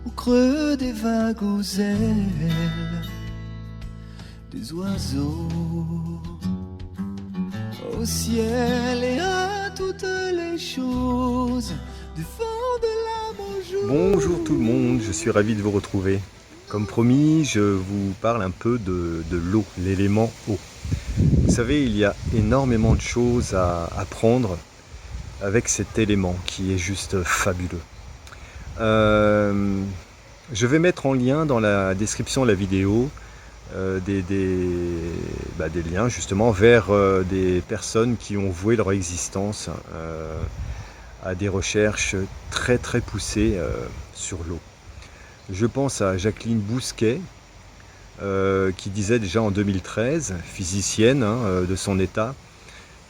au creux des vagues aux ailes des oiseaux, au ciel et à toutes les choses, du fond de l'âme au jour. Bonjour tout le monde, je suis ravi de vous retrouver. Comme promis, je vous parle un peu de l'eau, l'élément eau. Vous savez, il y a énormément de choses à apprendre avec cet élément qui est juste fabuleux. Je vais mettre en lien dans la description de la vidéo des liens justement vers des personnes qui ont voué leur existence à des recherches très poussées sur l'eau. Je pense à Jacqueline Bousquet, qui disait déjà en 2013, physicienne de son état,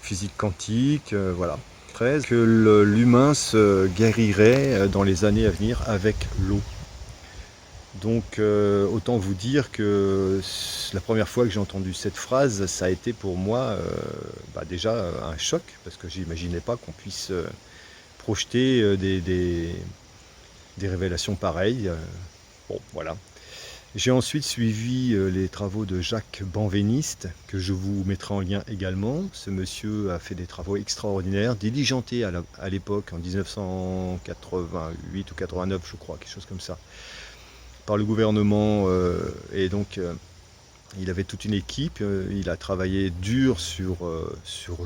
physique quantique, voilà, que l'humain se guérirait dans les années à venir avec l'eau. Donc autant vous dire que la première fois que j'ai entendu cette phrase, ça a été pour moi déjà un choc, parce que j'imaginais pas qu'on puisse projeter des révélations pareilles. Bon, voilà. J'ai ensuite suivi les travaux de Jacques Benveniste, que je vous mettrai en lien également. Ce monsieur a fait des travaux extraordinaires, diligentés à l'époque, en 1988 ou 89, je crois, quelque chose comme ça, par le gouvernement. Et donc, il avait toute une équipe. Il a travaillé dur sur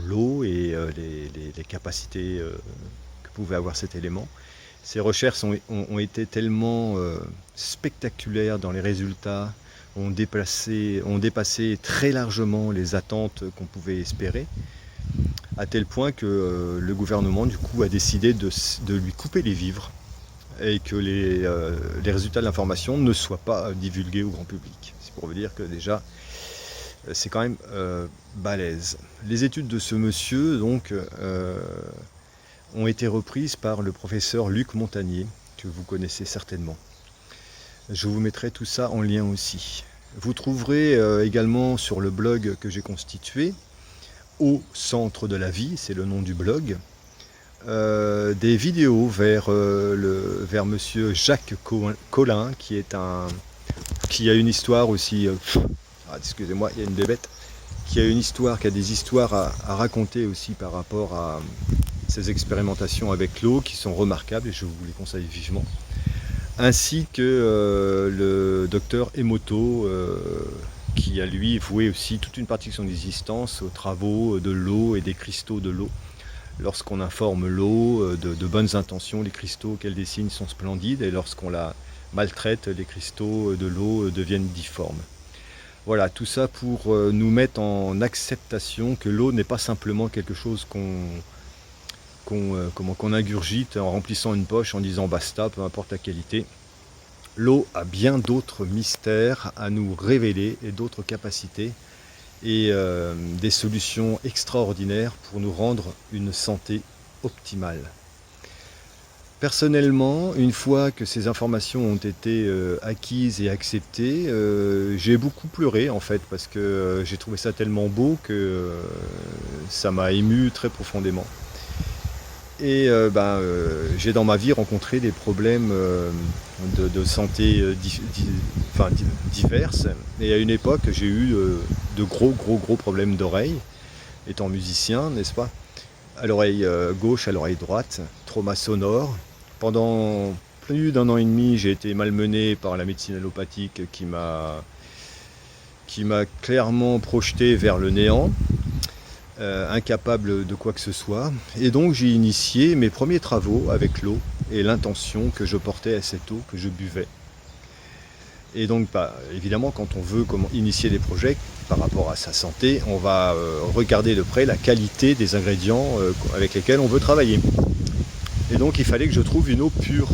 l'eau et les capacités que pouvait avoir cet élément. Ces recherches ont été tellement spectaculaires dans les résultats, ont dépassé très largement les attentes qu'on pouvait espérer, à tel point que le gouvernement du coup a décidé de lui couper les vivres et que les résultats de l'information ne soient pas divulgués au grand public. C'est pour vous dire que déjà c'est quand même balèze. Les études de ce monsieur donc ont été reprises par le professeur Luc Montagnier, que vous connaissez certainement. Je vous mettrai tout ça en lien aussi. Vous trouverez également sur le blog que j'ai constitué, Au centre de la vie, c'est le nom du blog, des vidéos vers monsieur Jacques Collin, qui a une histoire aussi... excusez-moi, il y a une bébête, qui a des histoires à raconter aussi par rapport à ces expérimentations avec l'eau qui sont remarquables et je vous les conseille vivement. Ainsi que le docteur Emoto, qui a lui voué aussi toute une partie de son existence aux travaux de l'eau et des cristaux de l'eau. Lorsqu'on informe l'eau de bonnes intentions, les cristaux qu'elle dessine sont splendides, et lorsqu'on la maltraite, les cristaux de l'eau deviennent difformes. Voilà, tout ça pour nous mettre en acceptation que l'eau n'est pas simplement quelque chose qu'on ingurgite en remplissant une poche en disant basta, peu importe la qualité. L'eau a bien d'autres mystères à nous révéler et d'autres capacités et des solutions extraordinaires pour nous rendre une santé optimale. Personnellement, une fois que ces informations ont été acquises et acceptées, j'ai beaucoup pleuré en fait, parce que j'ai trouvé ça tellement beau que ça m'a ému très profondément. Et j'ai dans ma vie rencontré des problèmes de santé diverses. Et à une époque, j'ai eu de gros problèmes d'oreille, étant musicien, n'est-ce pas? À l'oreille gauche, à l'oreille droite, trauma sonore. Pendant plus d'1 an et demi, j'ai été malmené par la médecine allopathique qui m'a clairement projeté vers le néant. Incapable de quoi que ce soit, et donc j'ai initié mes premiers travaux avec l'eau et l'intention que je portais à cette eau que je buvais. Et donc évidemment, quand on veut initier des projets par rapport à sa santé, on va regarder de près la qualité des ingrédients avec lesquels on veut travailler. Et donc il fallait que je trouve une eau pure,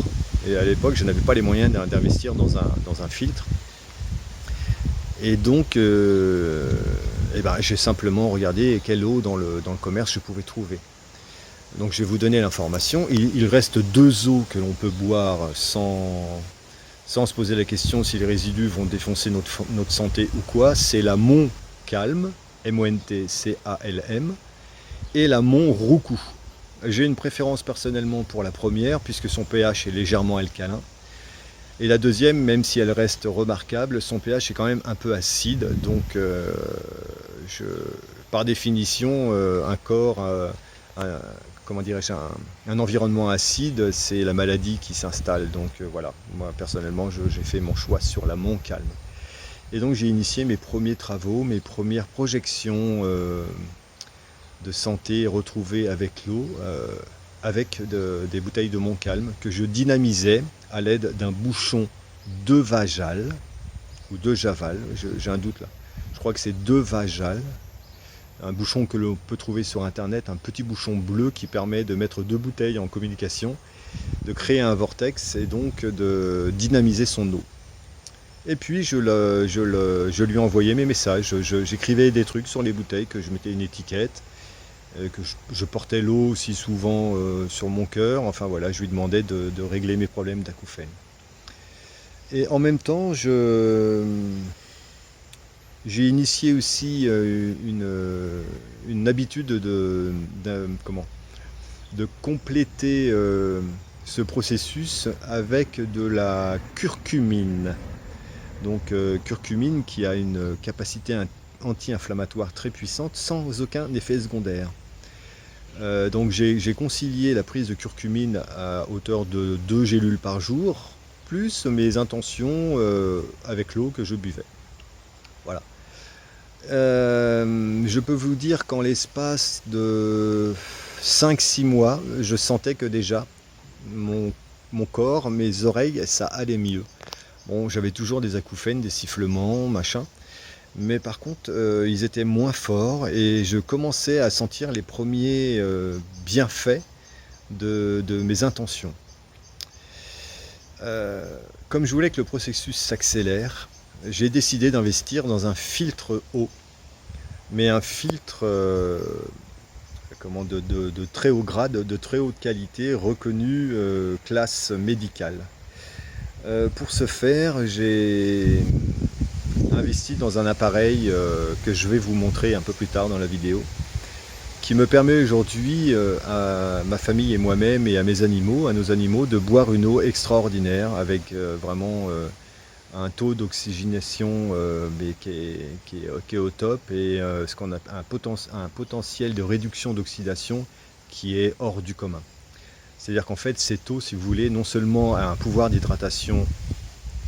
et à l'époque je n'avais pas les moyens d'investir dans un filtre. Et donc j'ai simplement regardé quelle eau dans le commerce je pouvais trouver. Donc je vais vous donner l'information. Il reste 2 eaux que l'on peut boire sans se poser la question si les résidus vont défoncer notre santé ou quoi. C'est la Montcalm, M-O-N-T-C-A-L-M, et la Montroucou. J'ai une préférence personnellement pour la première, puisque son pH est légèrement alcalin. Et la deuxième, même si elle reste remarquable, son pH est quand même un peu acide. Donc, par définition, un corps, comment dirais-je, un environnement acide, c'est la maladie qui s'installe. Donc voilà, moi personnellement, j'ai fait mon choix sur la Montcalm. Et donc j'ai initié mes premiers travaux, mes premières projections de santé retrouvées avec l'eau, avec des bouteilles de Montcalm que je dynamisais à l'aide d'un bouchon de Vagal ou de Javal, j'ai un doute là. Je crois que c'est de Vagal, un bouchon que l'on peut trouver sur internet, un petit bouchon bleu qui permet de mettre deux bouteilles en communication, de créer un vortex et donc de dynamiser son eau. Et puis je lui envoyais mes messages, j'écrivais des trucs sur les bouteilles, que je mettais une étiquette, que je portais l'eau aussi souvent sur mon cœur, enfin voilà, je lui demandais de régler mes problèmes d'acouphènes. Et en même temps, j'ai initié aussi une habitude de compléter ce processus avec de la curcumine. Donc curcumine qui a une capacité anti-inflammatoire très puissante sans aucun effet secondaire. Donc j'ai concilié la prise de curcumine à hauteur de 2 gélules par jour, plus mes intentions avec l'eau que je buvais. Voilà. Je peux vous dire qu'en l'espace de 5-6 mois, je sentais que déjà mon corps, mes oreilles, ça allait mieux. Bon, j'avais toujours des acouphènes, des sifflements, machin. Mais par contre, ils étaient moins forts et je commençais à sentir les premiers bienfaits de mes intentions. Comme je voulais que le processus s'accélère, j'ai décidé d'investir dans un filtre eau. Mais un filtre de très haut grade, de très haute qualité, reconnu classe médicale. Pour ce faire, j'ai investi dans un appareil que je vais vous montrer un peu plus tard dans la vidéo, qui me permet aujourd'hui à ma famille et moi-même et à mes animaux, à nos animaux, de boire une eau extraordinaire avec vraiment un taux d'oxygénation qui est au top et ce qu'on a un potentiel de réduction d'oxydation qui est hors du commun. C'est-à-dire qu'en fait, cette eau, si vous voulez, non seulement a un pouvoir d'hydratation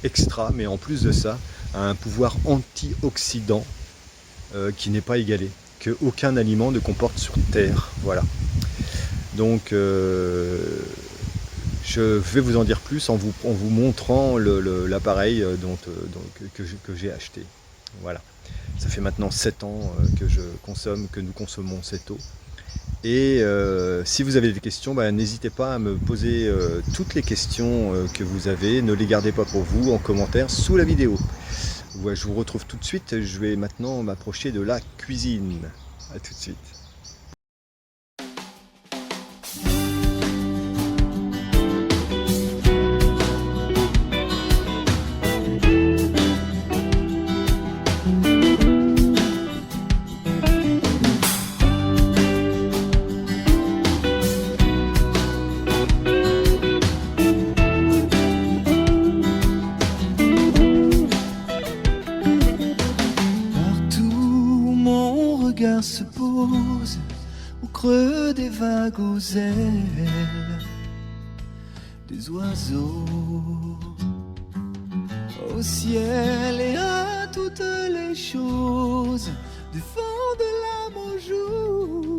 extra, mais en plus de ça, a un pouvoir antioxydant qui n'est pas égalé, qu'aucun aliment ne comporte sur Terre. Voilà. Donc, je vais vous en dire plus en vous montrant l'appareil que j'ai acheté. Voilà. Ça fait maintenant 7 ans que nous consommons cette eau. Et si vous avez des questions, n'hésitez pas à me poser toutes les questions que vous avez. Ne les gardez pas pour vous en commentaire sous la vidéo. Ouais, je vous retrouve tout de suite. Je vais maintenant m'approcher de la cuisine. A tout de suite. Se pose au creux des vagues aux ailes des oiseaux, au ciel et à toutes les choses, du fond de l'âme au jour.